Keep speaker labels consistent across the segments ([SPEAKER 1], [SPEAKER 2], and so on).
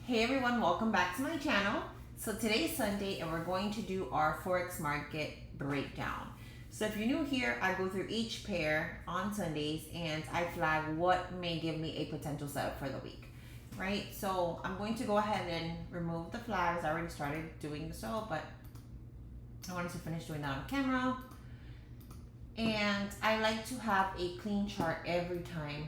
[SPEAKER 1] Hey everyone, welcome back to my channel. So today's Sunday and we're going to do our Forex market breakdown. So if you're new here, I go through each pair on Sundays and I flag what may give me a potential setup for the week, right? So I'm going to go ahead and remove the flags. I already started doing so, but I wanted to finish doing that on camera. And I like to have a clean chart every time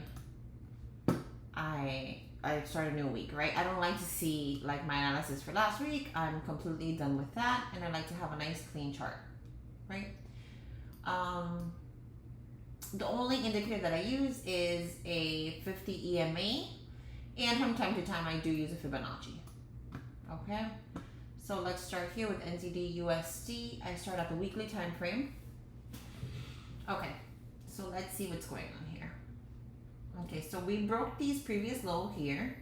[SPEAKER 1] I start a new week, right? I don't like to see like my analysis for last week. I'm completely done with that, and I like to have a nice clean chart, right? The only indicator that I use is a 50 EMA, and from time to time I do use a Fibonacci. Okay, so let's start here with NZD USD. I start at the weekly time frame. Okay, so let's see what's going on here. Okay, so we broke these previous low here.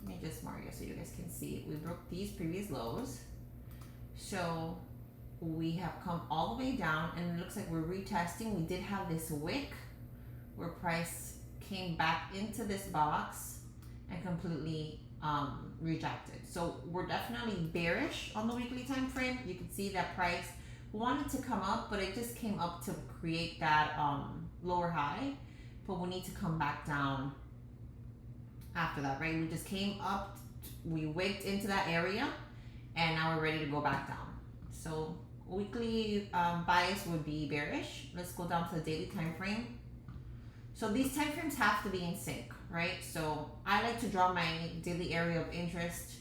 [SPEAKER 1] Let me just mark it so you guys can see. We broke these previous lows. So we have come all the way down and it looks like we're retesting. We did have this wick where price came back into this box and completely rejected. So we're definitely bearish on the weekly time frame. You can see that price wanted to come up, but it just came up to create that lower high. But we need to come back down after that, right? We just came up, we wigged into that area, and now we're ready to go back down. So weekly bias would be bearish. Let's go down to the daily time frame. So these time frames have to be in sync, right? So I like to draw my daily area of interest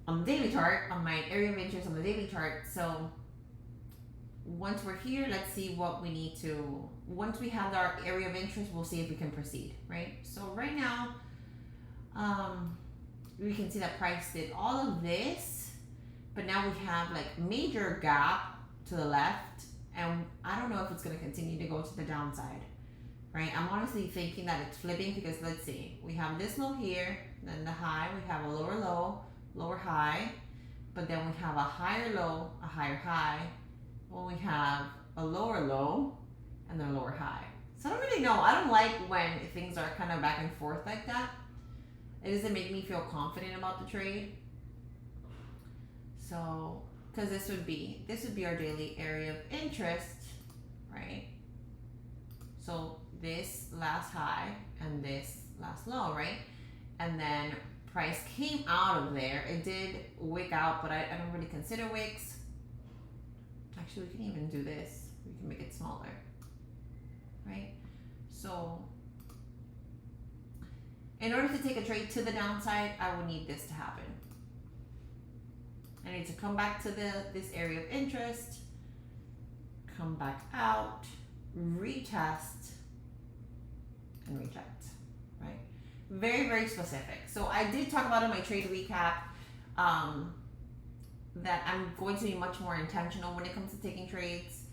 [SPEAKER 1] on the daily chart, on my area of interest on the daily chart. So once we're here, let's see what we need to, once we have our area of interest, we'll see if we can proceed, right? So right now, we can see that price did all of this, but now we have like major gap to the left, and I don't know if it's going to continue to go to the downside, right? I'm honestly thinking that it's flipping because let's see, we have this low here, then the high, we have a lower low, lower high, but then we have a higher low, a higher high. Well, we have a lower low and then a lower high. So I don't really know. I don't like when things are kind of back and forth like that. It doesn't make me feel confident about the trade. So, because this would be our daily area of interest, right? So this last high and this last low, right? And then price came out of there. It did wick out, but I don't really consider wicks. Actually, we can even do this. We can make it smaller, right? So in order to take a trade to the downside, I will need this to happen. I need to come back to this area of interest, come back out, retest, and reject, right? Very, very specific. So I did talk about in my trade recap that I'm going to be much more intentional when it comes to taking trades.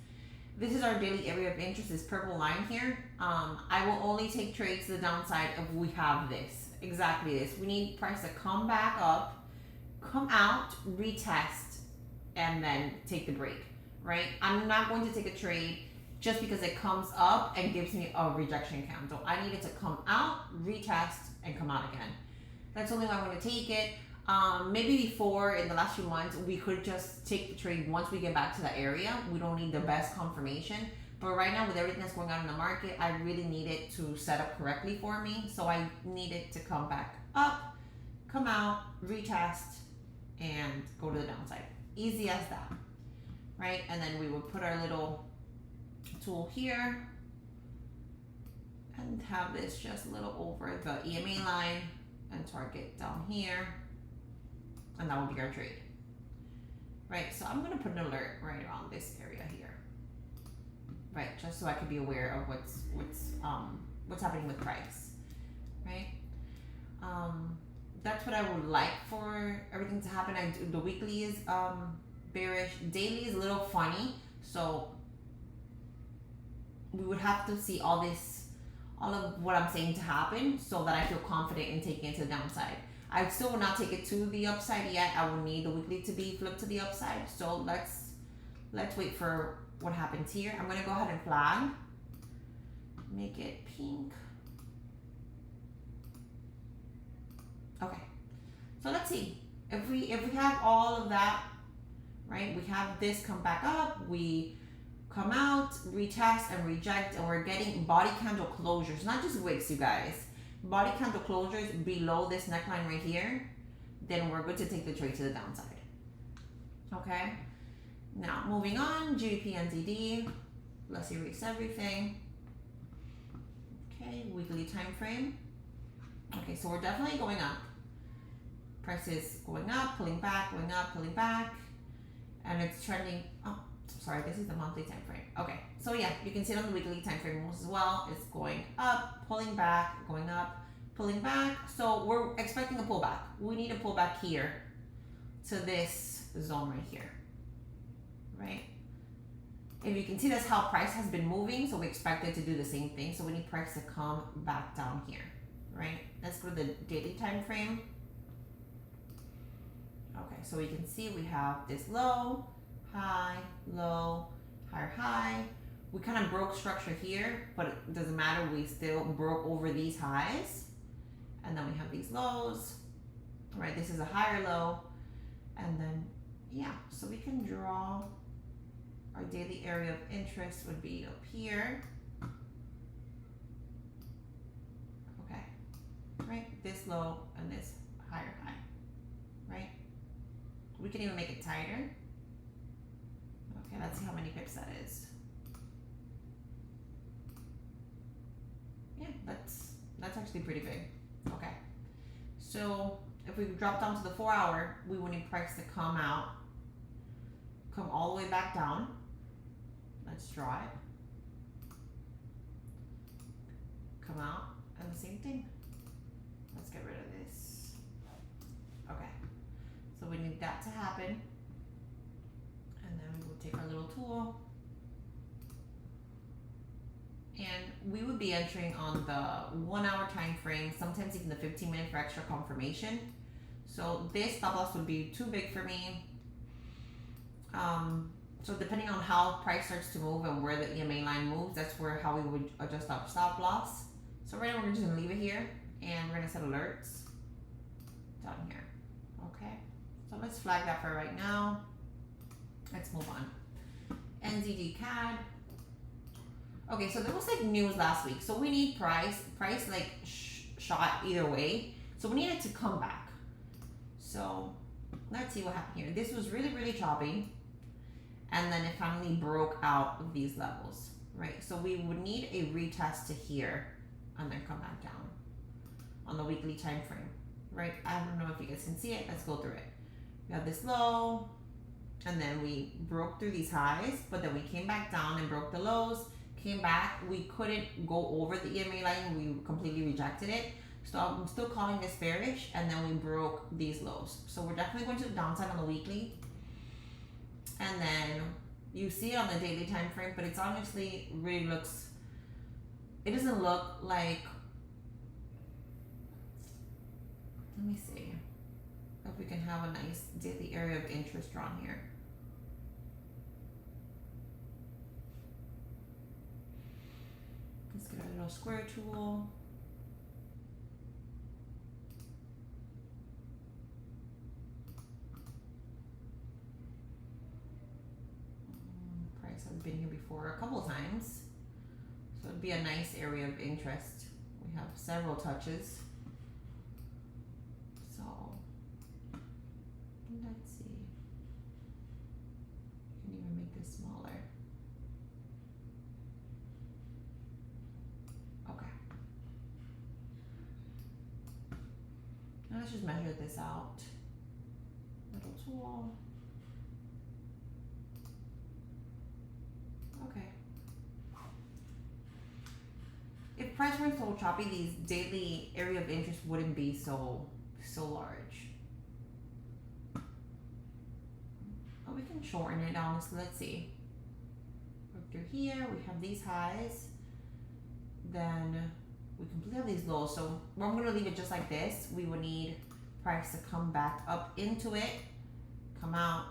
[SPEAKER 1] This is our daily area of interest, this purple line here. I will only take trades to the downside if we have this, exactly this. We need price to come back up, come out, retest, and then take the break, right? I'm not going to take a trade just because it comes up and gives me a rejection candle. I need it to come out, retest, and come out again. That's the only way I'm going to take it. Maybe before, in the last few months, we could just take the trade once we get back to the area. We don't need the best confirmation. But right now, with everything that's going on in the market, I really need it to set up correctly for me. So I need it to come back up, come out, retest, and go to the downside. Easy as that, right? And then we would put our little tool here and have this just a little over the EMA line and target down here. And that will be our trade, right? So I'm going to put an alert right around this area here, right? Just so I can be aware of what's happening with price, right? That's what I would like for everything to happen. The weekly is bearish, daily is a little funny, so we would have to see all of what I'm saying to happen so that I feel confident in taking it to the downside. I still will not take it to the upside yet. I will need the weekly to be flipped to the upside. So let's wait for what happens here. I'm gonna go ahead and flag. Make it pink. Okay, so let's see. If we have all of that, right? We have this come back up, we come out, retest and reject, and we're getting body candle closures, not just wicks, you guys. Body candle closures below this neckline right here, then we're good to take the trade to the downside. Okay, now moving on, GBP NZD. Let's erase everything. Okay, weekly time frame. Okay, so we're definitely going up. Price is going up, pulling back, going up, pulling back, and it's trending. Oh, sorry, this is the monthly time frame. Okay, so yeah, you can see it on the weekly time frame as well. It's going up, pulling back, going up, pulling back. So we're expecting a pullback. We need a pullback here to this zone right here, right? If you can see, that's how price has been moving, so we expect it to do the same thing. So we need price to come back down here, right? Let's go to the daily time frame. Okay, so we can see we have this low, high, low, higher high. We kind of broke structure here, but it doesn't matter. We still broke over these highs. And then we have these lows, right? This is a higher low. And then, yeah, so we can draw our daily area of interest would be up here. Okay, right? This low and this higher high, right? We can even make it tighter. Okay, let's see how many pips that is. Yeah, that's actually pretty big. Okay, so if we drop down to the 4 hour, we would need price to come out, come all the way back down. Let's draw it. Come out, and the same thing. Let's get rid of this. Okay, so we need that to happen. And then we will take our little tool. And we would be entering on the 1 hour time frame, sometimes even the 15-minute for extra confirmation. So this stop loss would be too big for me. So depending on how price starts to move and where the EMA line moves, that's where how we would adjust our stop loss. So right now we're just gonna leave it here and we're gonna set alerts down here. Okay, so let's flag that for right now. Let's move on. NZD CAD. Okay, so there was like news last week. So we need price like shot either way. So we need it to come back. So let's see what happened here. This was really, really choppy. And then it finally broke out of these levels, right? So we would need a retest to here and then come back down on the weekly time frame, right? I don't know if you guys can see it. Let's go through it. We have this low, and then we broke through these highs, but then we came back down and broke the lows, came back. We couldn't go over the EMA line. We completely rejected it. So I'm still calling this bearish, and then we broke these lows. So we're definitely going to the downside on the weekly. And then you see it on the daily time frame, but it's honestly really looks, it doesn't look like, let me see if we can have a nice daily area of interest drawn here. Let's get a little square tool. I've been here before a couple of times, so it'd be a nice area of interest. We have several touches, so let's see. You can even make this smaller. Okay, now let's just measure this out. Little tool. Okay. If price weren't so choppy, these daily area of interest wouldn't be so large. But we can shorten it, honestly. Let's see. Work through here. We have these highs. Then we completely have these lows. So I'm going to leave it just like this. We would need price to come back up into it, come out,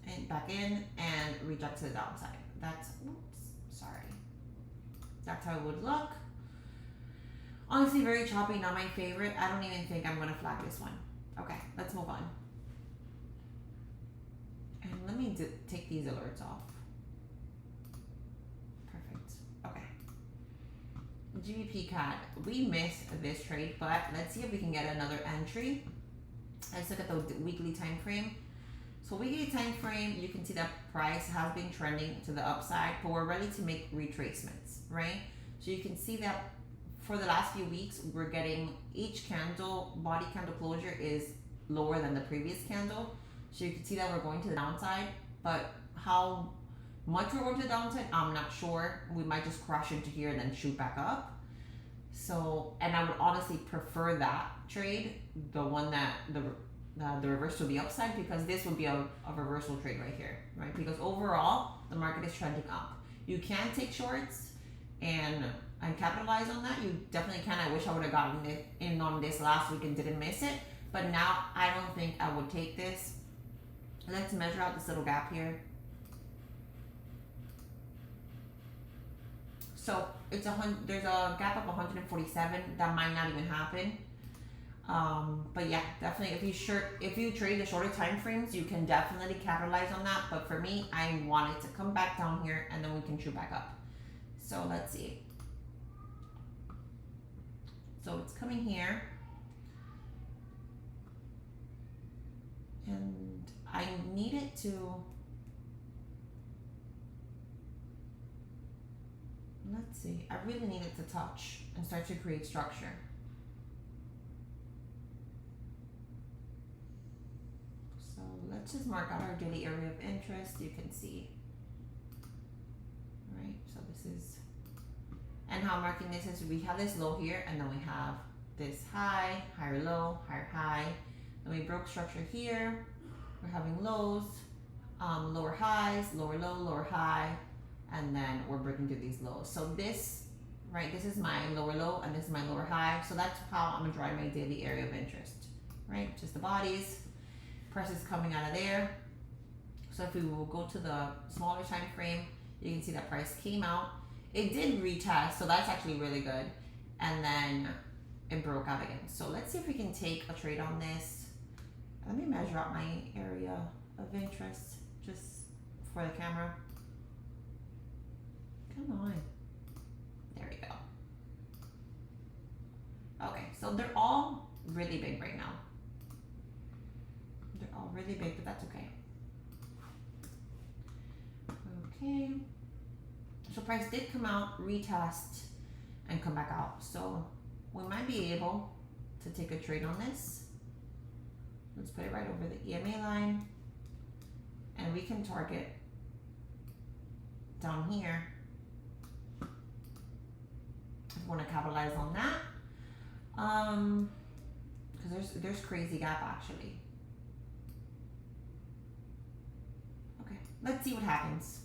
[SPEAKER 1] and back in, and reject to the downside. That's, oops, sorry. That's how it would look. Honestly, very choppy, not my favorite. I don't even think I'm gonna flag this one. Okay, let's move on. And let me take these alerts off. Perfect. Okay. GBP CAD. We missed this trade, but let's see if we can get another entry. Let's look at the weekly time frame. So weekly time frame, you can see that price has been trending to the upside, but we're ready to make retracements, right? So you can see that for the last few weeks, we're getting each candle, body candle closure is lower than the previous candle. So you can see that we're going to the downside, but how much we're going to the downside, I'm not sure. We might just crash into here and then shoot back up. So, and I would honestly prefer that trade, the one that the reverse to the upside, because this would be a reversal trade right here, right? Because overall, the market is trending up. You can take shorts and capitalize on that. You definitely can. I wish I would have gotten it in on this last week and didn't miss it. But now I don't think I would take this. Let's measure out this little gap here. So it's there's a gap of 147. That might not even happen. But yeah, definitely if you trade the shorter time frames, you can definitely capitalize on that. But for me, I want it to come back down here and then we can shoot back up. So let's see. So it's coming here. And I need it to, let's see, I really need it to touch and start to create structure. So let's just mark out our daily area of interest. You can see, right? So this is, and how I'm marking this is we have this low here and then we have this high, higher low, higher high. Then we broke structure here. We're having lows, lower highs, lower low, lower high, and then we're breaking through these lows. So this, right, this is my lower low and this is my lower high. So that's how I'm gonna draw my daily area of interest, right? Just the bodies, price is coming out of there. So if we will go to the smaller time frame, you can see that price came out. It did retest, so that's actually really good. And then it broke out again. So let's see if we can take a trade on this. Let me measure out my area of interest just for the camera. Come on. There we go. Okay, so they're all really big right now. They're all really big, but that's okay. Okay. So price did come out, retest, and come back out. So we might be able to take a trade on this. Let's put it right over the EMA line. And we can target down here. If we want to capitalize on that. Because there's crazy gap actually. Okay, let's see what happens.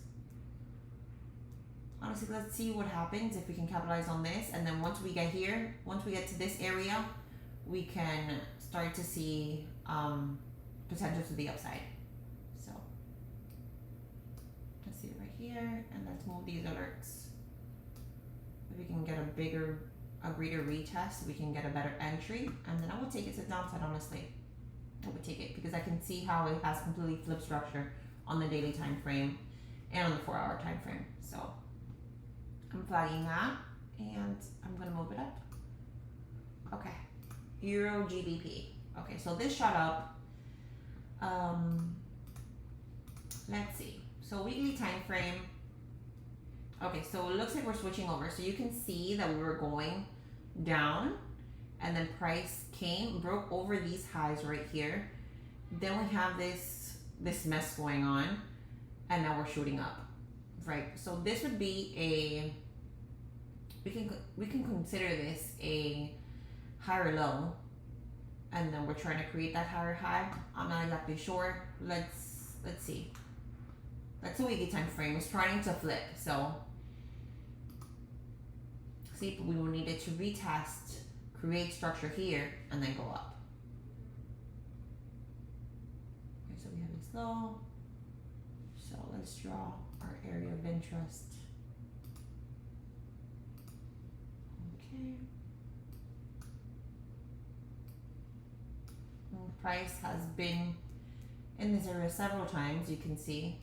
[SPEAKER 1] Honestly, let's see what happens if we can capitalize on this. And then once we get here, once we get to this area, we can start to see potential to the upside. So let's see it right here, and let's move these alerts. If we can get a greater retest, we can get a better entry, and then I would take it to the downside. Honestly, I would take it because I can see how it has completely flipped structure on the daily time frame and on the 4-hour time frame. So I'm flagging that, and I'm gonna move it up. Okay, Euro GBP. Okay, so this shot up. Let's see. So weekly time frame. Okay, so it looks like we're switching over. So you can see that we were going down, and then price broke over these highs right here. Then we have this mess going on, and now we're shooting up, right? So this would be we can consider this a higher low, and then we're trying to create that higher high. I'm not exactly sure. Let's see. That's a weekly time frame. It's trying to flip. So see, we will need it to retest, create structure here, and then go up. Okay, so we have this low. So let's draw our area of interest. Okay. Price has been in this area several times, you can see,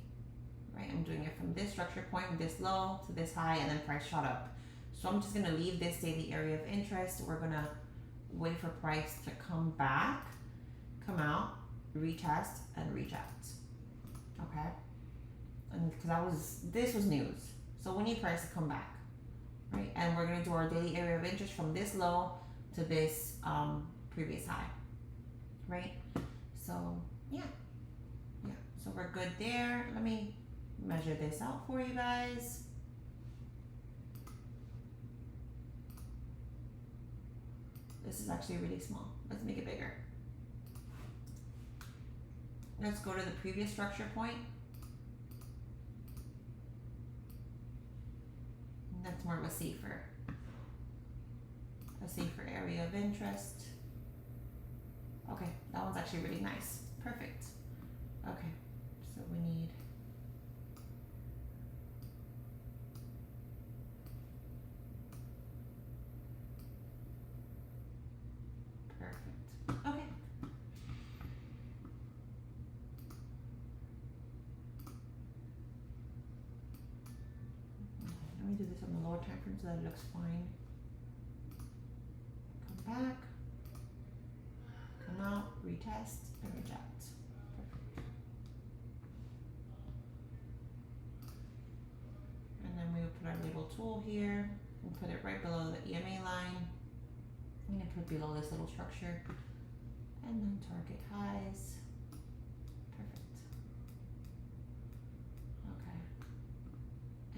[SPEAKER 1] right? I'm doing it from this structure point, this low to this high, and then price shot up. So I'm just gonna leave this daily area of interest. We're gonna wait for price to come back, come out, retest, and reject. Okay? And because this was news. So we need price to come back, right? And we're gonna do our daily area of interest from this low to this previous high, right? So yeah. So we're good there. Let me measure this out for you guys. This is actually really small. Let's make it bigger. Let's go to the previous structure point. That's more of a safer area of interest. Okay, that one's actually really nice. Perfect. Okay, so we need perfect. Okay. Let me do this on the lower time frame so that it looks fine. Come back, come out, retest, and reject. Perfect. And then we will put our label tool here and put it right below the EMA line. I'm going to put below this little structure and then target highs. Perfect. Okay.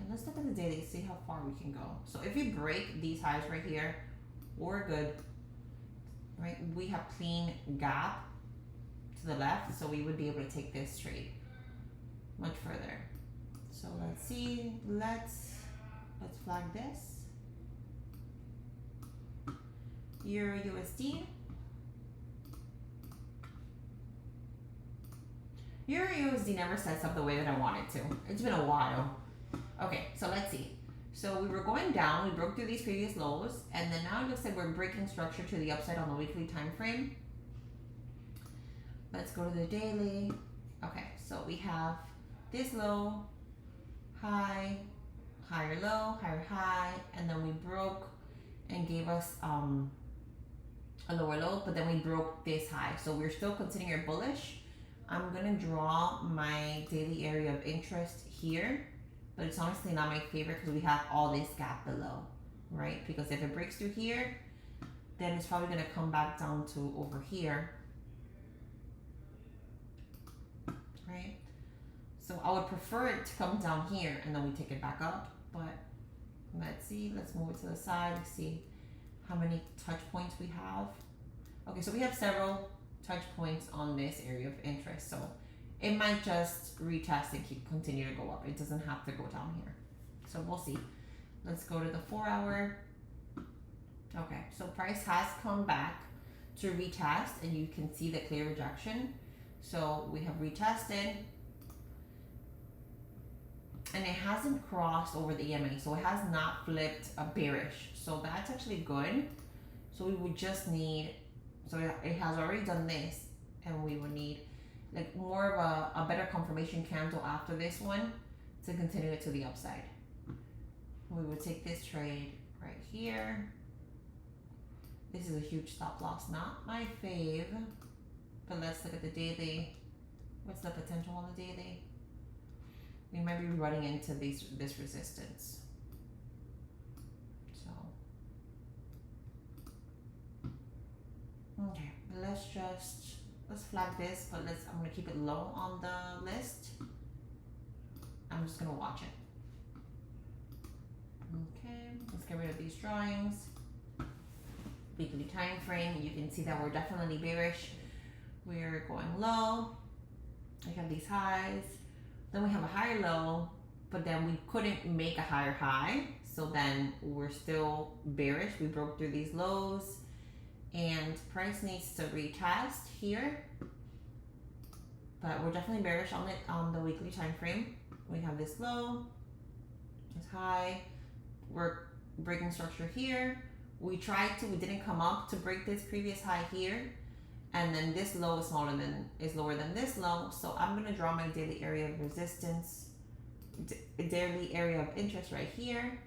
[SPEAKER 1] And let's look at the daily, see how far we can go. So if we break these highs right here, we're good, right? We have clean gap to the left, so we would be able to take this trade much further. So let's see, let's flag this. Euro USD. Euro USD never sets up the way that I want it to. It's been a while. Okay, so let's see. So we were going down, we broke through these previous lows, and then now it looks like we're breaking structure to the upside on the weekly time frame. Let's go to the daily. Okay, so we have this low, high, higher low, higher high, and then we broke and gave us a lower low, but then we broke this high. So we're still considering it bullish. I'm gonna draw my daily area of interest here, but it's honestly not my favorite because we have all this gap below, right? Because if it breaks through here, then it's probably gonna come back down to over here, right? So I would prefer it to come down here and then we take it back up, but let's see, let's move it to the side, see how many touch points we have. Okay, so we have several touch points on this area of interest, so it might just retest and continue to go up. It doesn't have to go down here. So we'll see. Let's go to the 4 hour. Okay, so price has come back to retest and you can see the clear rejection. So we have retested and it hasn't crossed over the EMA, so it has not flipped a bearish. So that's actually good. So we would just need, so it has already done this, and we would need like more of a better confirmation candle after this one to continue it to the upside. We would take this trade right here. This is a huge stop loss, not my fave, but let's look at the daily. What's the potential on the daily? We might be running into this resistance. So, okay, let's flag this, but I'm gonna keep it low on the list. I'm just gonna watch it. Okay, let's get rid of these drawings. Weekly time frame, you can see that we're definitely bearish. We're going low. We have these highs. Then we have a higher low, but then we couldn't make a higher high. So then we're still bearish. We broke through these lows and price needs to retest here. But we're definitely bearish on it on the weekly time frame. We have this low, this high. We're breaking structure here. We didn't come up to break this previous high here. and then this low is lower than this low. So I'm gonna draw my daily area of resistance, daily area of interest right here.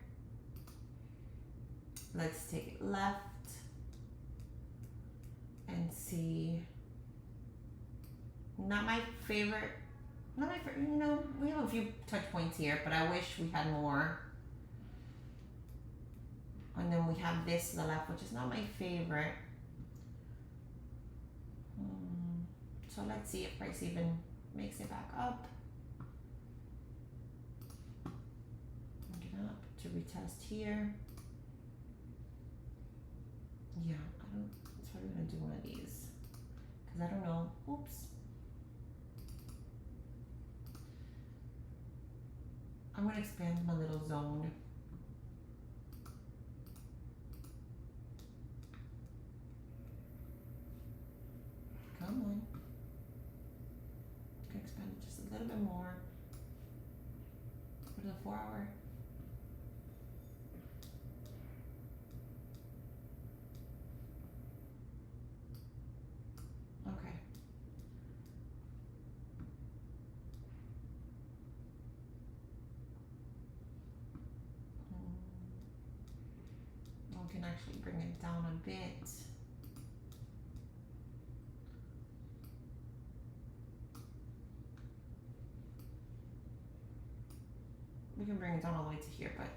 [SPEAKER 1] Let's take it left and see. Not my favorite. You know, we have a few touch points here, but I wish we had more. And then we have this to the left, which is not my favorite. So let's see if price even makes it back up. Bring it up to retest here. Yeah, it's probably gonna do one of these. Because I don't know, oops. I'm gonna expand my little zone. Come on. Can expand it just a little bit more. For the 4 hour. Okay. We can actually bring it down a bit. We can bring it down all the way to here, but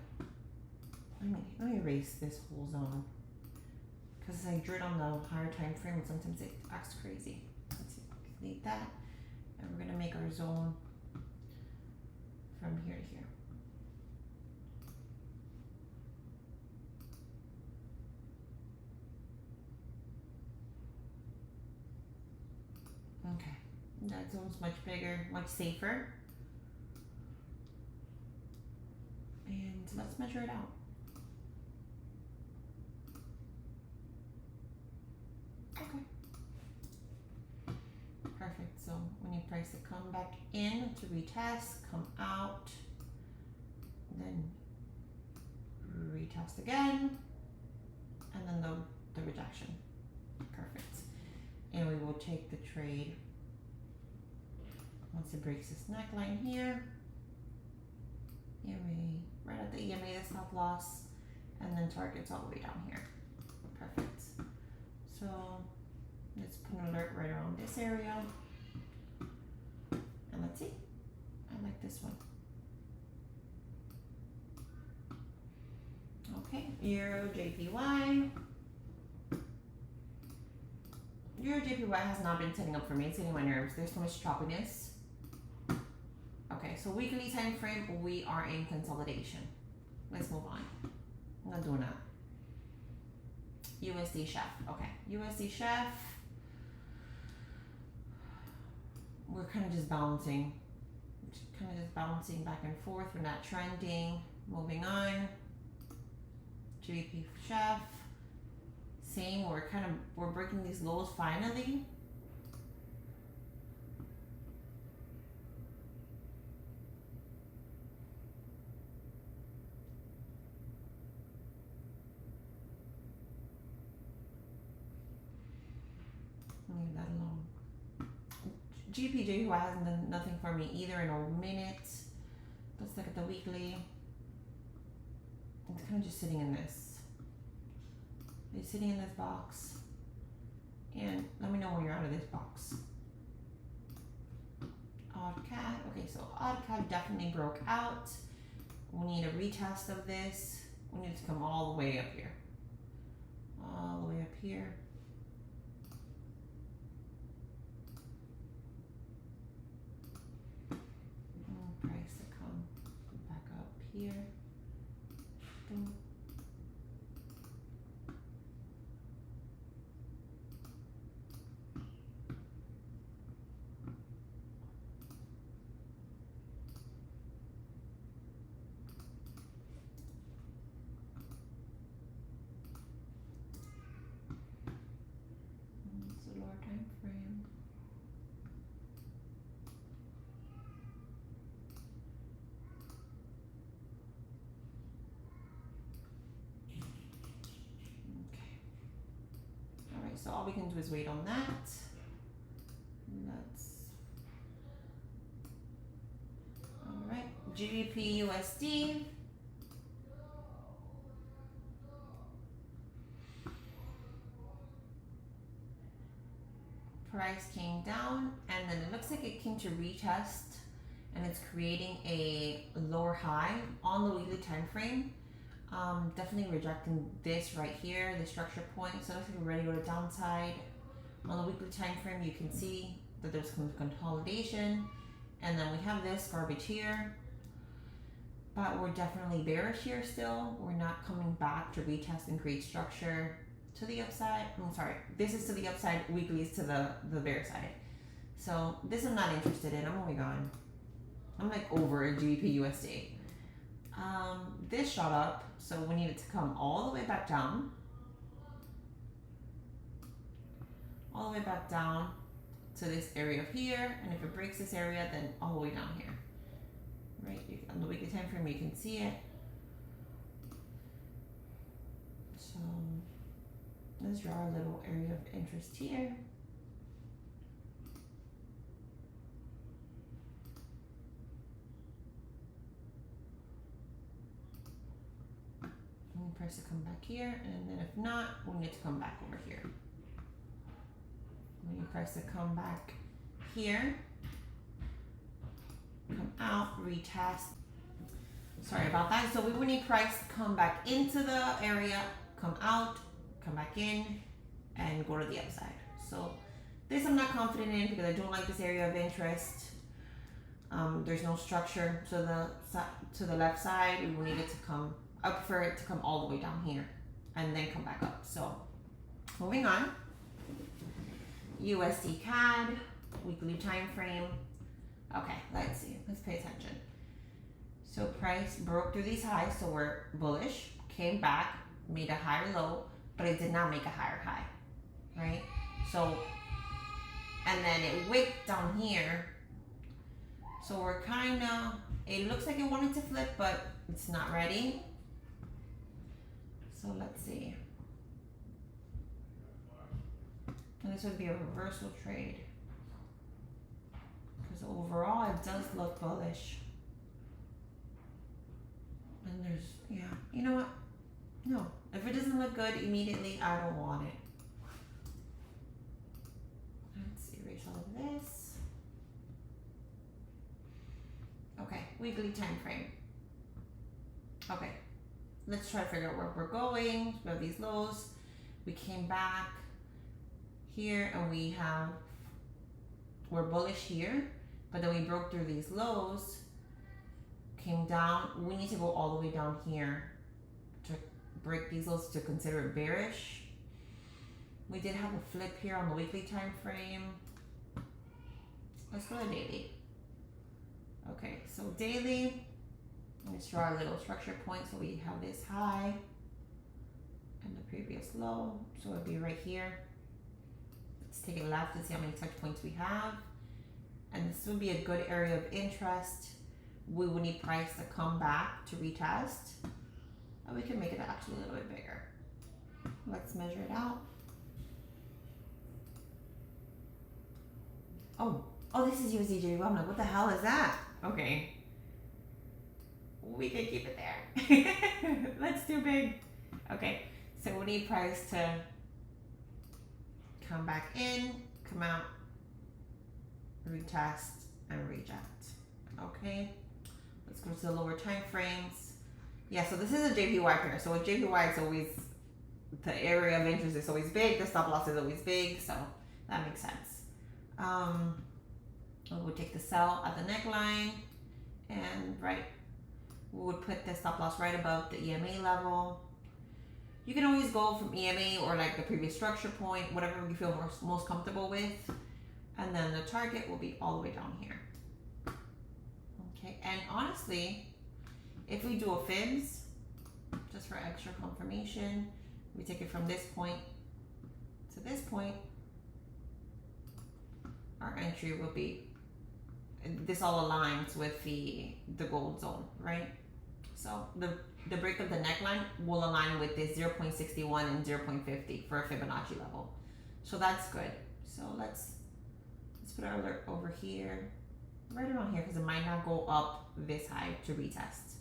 [SPEAKER 1] let me erase this whole zone. Because I drew it on the higher time frame and sometimes it acts crazy. Let's see, delete that. And we're gonna make our zone from here to here. Okay, that zone's much bigger, much safer. And let's measure it out. Okay. Perfect, so we need price to come back in to retest, come out, then retest again, and then the rejection. Perfect. And we will take the trade once it breaks this neckline here. EMA, right at the EMA, the stop loss, and then targets all the way down here. Perfect. So let's put an alert right around this area. And let's see. I like this one. Okay, Euro JPY. Euro JPY has not been setting up for me. It's getting my nerves. There's so much choppiness. Okay, so weekly time frame, we are in consolidation. Let's move on. I'm not doing that. USD chef. Okay, USD chef. We're kind of just bouncing. Back and forth. We're not trending. Moving on. GBP chef. Same. We're breaking these lows finally. Leave that alone. GPJ, who hasn't done nothing for me either in a minute. Let's look at the weekly. It's kind of just sitting in this. It's sitting in this box. And let me know when you're out of this box. Odd cat. Okay, so odd cat definitely broke out. We need a retest of this. We need to come all the way up here. All the way up here. Price to come back up here. Boom. It's a lower time frame. So all we can do is wait on that. All right, GBP USD. Price came down, and then it looks like it came to retest, and it's creating a lower high on the weekly time frame. Definitely rejecting this right here, the structure point. So it looks like we're ready to go to downside. On the weekly time frame, you can see that there's some consolidation, and then we have this garbage here. But we're definitely bearish here still. We're not coming back to retest and create structure to the upside. I'm sorry, this is to the upside, weekly is to the bear side. So this I'm not interested in. I'm moving on. I'm like over a GBP USD. This shot up, so we need it to come all the way back down. All the way back down to this area here, and if it breaks this area, then all the way down here. Right, on the weekly time frame, you can see it. So let's draw a little area of interest here. We press to come back here, and then if not, we need to come back over here. When you press to come back here, come out, retest. Sorry about that. So we would need price to come back into the area, come out, come back in, and go to the upside. So this I'm not confident in because I don't like this area of interest. There's no structure to the left side. We will need it to come. I prefer it to come all the way down here and then come back up. So moving on. USD CAD, weekly time frame. Okay, let's see. Let's pay attention. So price broke through these highs, so we're bullish, came back, made a higher low, but it did not make a higher high, right? So, and then it wicked down here. So we're kind of, it looks like it wanted to flip, but it's not ready. So let's see. And this would be a reversal trade. Because overall it does look bullish. And there's, yeah, you know what? No, if it doesn't look good immediately, I don't want it. Let's erase all of this. Okay, weekly time frame. Okay, let's try to figure out where we're going. We have these lows. We came back here and we're bullish here, but then we broke through these lows, came down. We need to go all the way down here to break these lows to consider it bearish. We did have a flip here on the weekly time frame. Let's go to daily. Okay, so daily, let's draw a little structure point. So we have this high and the previous low, so it'll be right here. Let's take a left and see how many touch points we have. And this would be a good area of interest. We would need price to come back to retest. And we can make it actually a little bit bigger. Let's measure it out. Oh, this is USDJ. I'm like, what the hell is that? Okay. We can keep it there. That's too big. Okay, so we need price to come back in, come out, retest, and reject. Okay, let's go to the lower time frames. Yeah, so this is a JPY pair. So with JPY, it's always, the area of interest is always big, the stop loss is always big, so that makes sense. We would take the sell at the neckline, and we would put the stop loss right above the EMA level. You can always go from EMA or like the previous structure point, whatever you feel most comfortable with. And then the target will be all the way down here. Okay, and honestly, if we do a fibs, just for extra confirmation, we take it from this point to this point, our entry will be, this all aligns with the gold zone, right? So the break of the neckline will align with this 0.61 and 0.50 for a Fibonacci level. So that's good. So let's put our alert over here, right around here, because it might not go up this high to retest.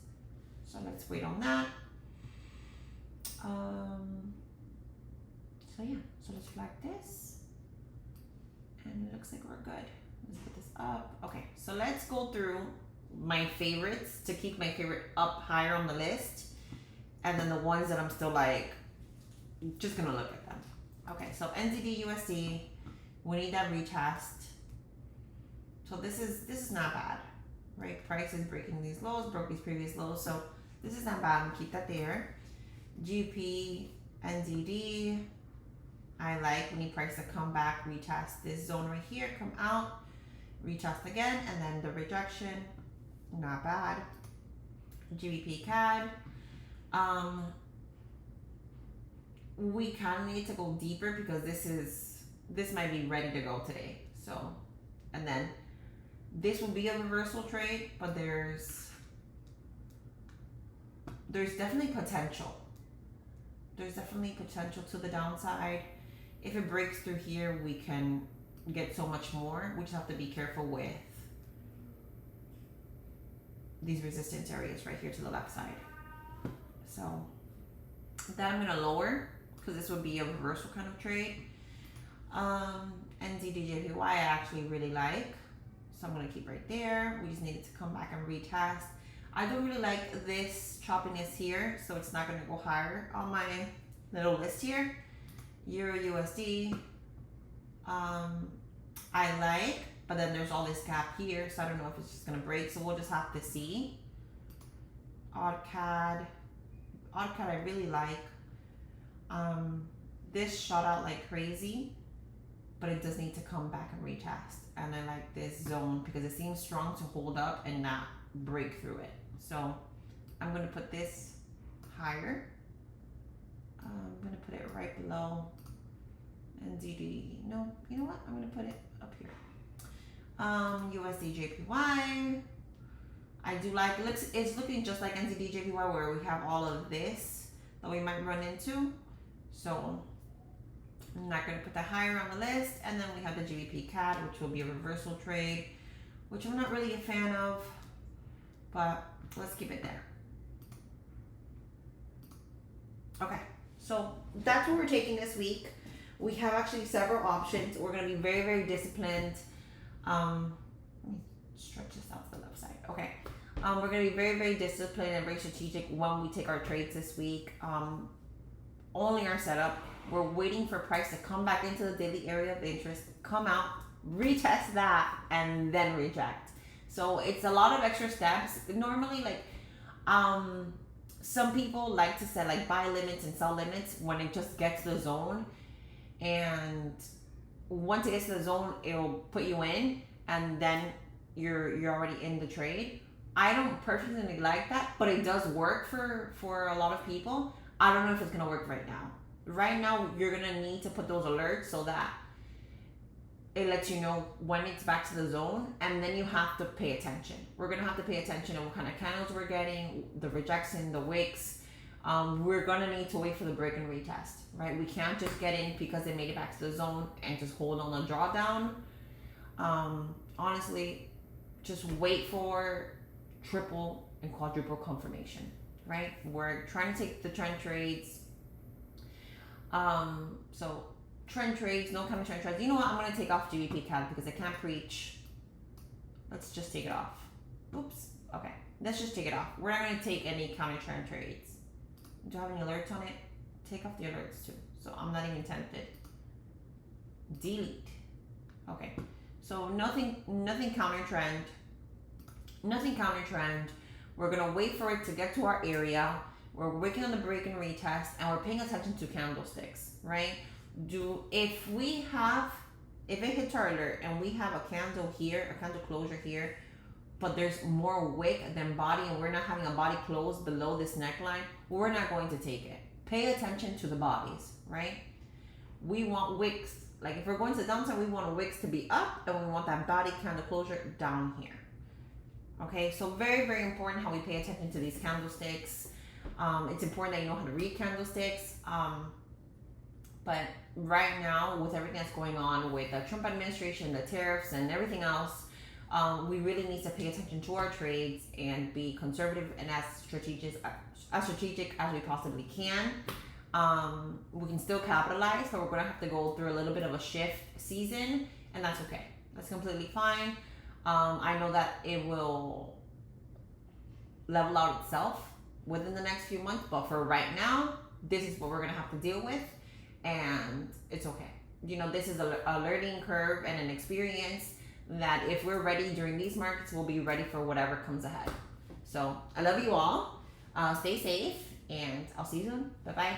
[SPEAKER 1] So let's wait on that. So yeah, so let's flag this. And it looks like we're good. Let's put this up. Okay, so let's go through my favorites to keep my favorite up higher on the list. And then the ones that I'm still like, just gonna look at them. Okay, so NZD USD, we need that retest. So this is not bad, right? Price is breaking these lows, broke these previous lows. So this is not bad, we'll keep that there. GP, NZD, I like, we need price to come back, retest this zone right here, come out, retest again, and then the rejection, not bad. GBP CAD, we kind of need to go deeper because this might be ready to go today. So, and then this will be a reversal trade, but there's definitely potential. There's definitely potential to the downside. If it breaks through here, we can get so much more. We just have to be careful with these resistance areas right here to the left side. So that I'm gonna lower because this would be a reversal kind of trade. NZDJPY I actually really like, so I'm gonna keep right there. We just needed to come back and retest. I don't really like this choppiness here, so it's not gonna go higher on my little list here. Euro USD, I like, but then there's all this gap here, so I don't know if it's just gonna break, so we'll just have to see. AuCAD I really like. This shot out like crazy, but it does need to come back and retest. And I like this zone because it seems strong to hold up and not break through it. So I'm gonna put this higher. I'm gonna put it right below NZD. No, you know what? I'm gonna put it up here. USD JPY. I do like, it's looking just like NZD JPY where we have all of this that we might run into. So I'm not gonna put that higher on the list. And then we have the GBP CAD, which will be a reversal trade, which I'm not really a fan of, but let's keep it there. Okay, so that's what we're taking this week. We have actually several options. We're gonna be very, very disciplined. Let me stretch this out to the left side. Okay, we're gonna be very, very disciplined and very strategic when we take our trades this week. Only our setup. We're waiting for price to come back into the daily area of interest, come out, retest that, and then reject. So it's a lot of extra steps. Normally, like, some people like to set like buy limits and sell limits when it just gets to the zone, and once it gets to the zone, it'll put you in, and then you're already in the trade. I don't personally like that, but it does work for a lot of people. I don't know if it's gonna work right now. Right now, you're gonna need to put those alerts so that it lets you know when it's back to the zone, and then you have to pay attention. We're gonna have to pay attention to what kind of candles we're getting, the rejection, the wicks. We're gonna need to wait for the break and retest, right? We can't just get in because they made it back to the zone and just hold on the drawdown. Honestly, just wait for triple and quadruple confirmation, right? We're trying to take the trend trades. So trend trades, no counter trend trades. You know what? I'm going to take off GBP CAD because I can't preach. Let's just take it off. Oops. Okay. Let's just take it off. We're not going to take any counter trend trades. Do you have any alerts on it? Take off the alerts too. So I'm not even tempted. Delete. Okay. So nothing counter trend. Nothing counter trend. We're going to wait for it to get to our area. We're working on the break and retest, and we're paying attention to candlesticks, right? If it hits our alert and we have a candle here, a candle closure here, but there's more wick than body, and we're not having a body close below this neckline, we're not going to take it. Pay attention to the bodies, right? We want wicks. Like if we're going to the downside, we want wicks to be up, and we want that body candle closure down here. Okay, so very, very important how we pay attention to these candlesticks. It's important that you know how to read candlesticks. But right now, with everything that's going on with the Trump administration, the tariffs, and everything else, we really need to pay attention to our trades and be conservative and as strategic as we possibly can. We can still capitalize, but we're going to have to go through a little bit of a shift season, and that's okay. That's completely fine. I know that it will level out itself within the next few months, but for right now, this is what we're going to have to deal with, and it's okay. You know, this is a learning curve and an experience that if we're ready during these markets, we'll be ready for whatever comes ahead. So I love you all. Stay safe, and I'll see you soon. Bye-bye.